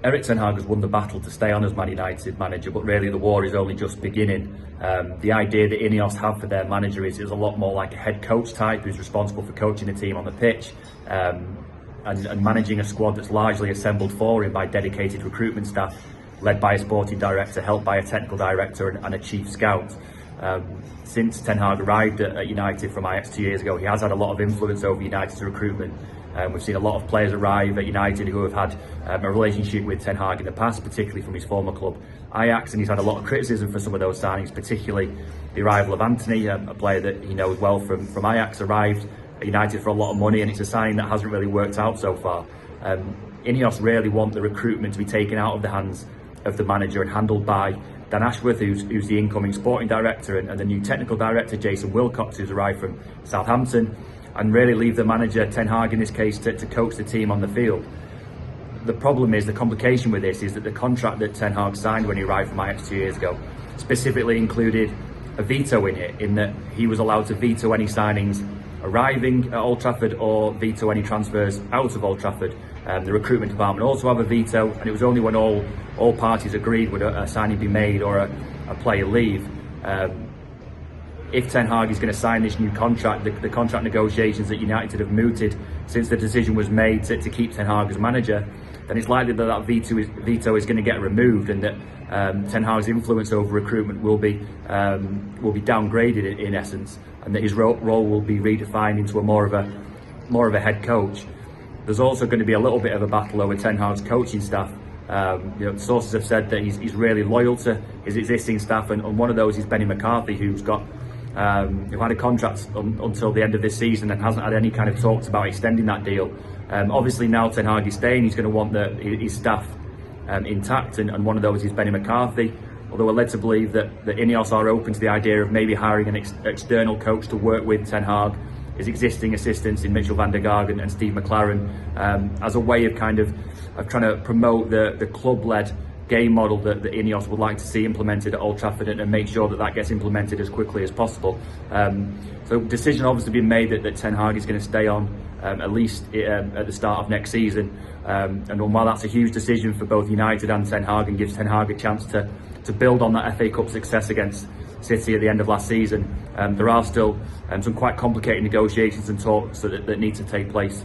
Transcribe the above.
Erik Ten Hag has won the battle to stay on as Man United manager, but really the war is only just beginning. The idea that Ineos have for their manager is a lot more like a head coach type who's responsible for coaching the team on the pitch and managing a squad that's largely assembled for him by dedicated recruitment staff, led by a sporting director, helped by a technical director and a chief scout. Since Ten Hag arrived at United from Ajax 2 years ago, he has had a lot of influence over United's recruitment. We've seen a lot of players arrive at United who have had a relationship with Ten Hag in the past, particularly from his former club Ajax, and he's had a lot of criticism for some of those signings, particularly the arrival of Anthony, a player that he knows well from Ajax, arrived at United for a lot of money, and it's a signing that hasn't really worked out so far. Ineos really want the recruitment to be taken out of the hands of the manager and handled by Dan Ashworth, who's the incoming sporting director, and the new technical director, Jason Wilcox, who's arrived from Southampton, and really leave the manager, Ten Hag in this case, to coach the team on the field. The problem is, the complication with this is that the contract that Ten Hag signed when he arrived from Ajax 2 years ago specifically included a veto in it, in that he was allowed to veto any signings arriving at Old Trafford or veto any transfers out of Old Trafford. The recruitment department also have a veto, and it was only when all parties agreed would a signing be made or a player leave. If Ten Hag is going to sign this new contract, the contract negotiations that United have mooted since the decision was made to keep Ten Hag as manager, then it's likely that veto is going to get removed, and that Ten Hag's influence over recruitment will be downgraded in essence, and that his role will be redefined into more of a head coach. There's also going to be a little bit of a battle over Ten Hag's coaching staff. Sources have said that he's really loyal to his existing staff, and one of those is Benny McCarthy, who had a contract until the end of this season and hasn't had any kind of talks about extending that deal. Obviously now Ten Hag is staying, he's going to want his staff intact, and one of those is Benny McCarthy, although we're led to believe that Ineos are open to the idea of maybe hiring an external coach to work with Ten Hag, his existing assistants in Mitchell van der Gaag and Steve McLaren, as a way of trying to promote the club-led game model that Ineos would like to see implemented at Old Trafford, and make sure that gets implemented as quickly as possible. So decision obviously been made that Ten Hag is going to stay on at least at the start of next season, and while that's a huge decision for both United and Ten Hag, and gives Ten Hag a chance to build on that FA Cup success against City at the end of last season, there are still some quite complicated negotiations and talks that need to take place.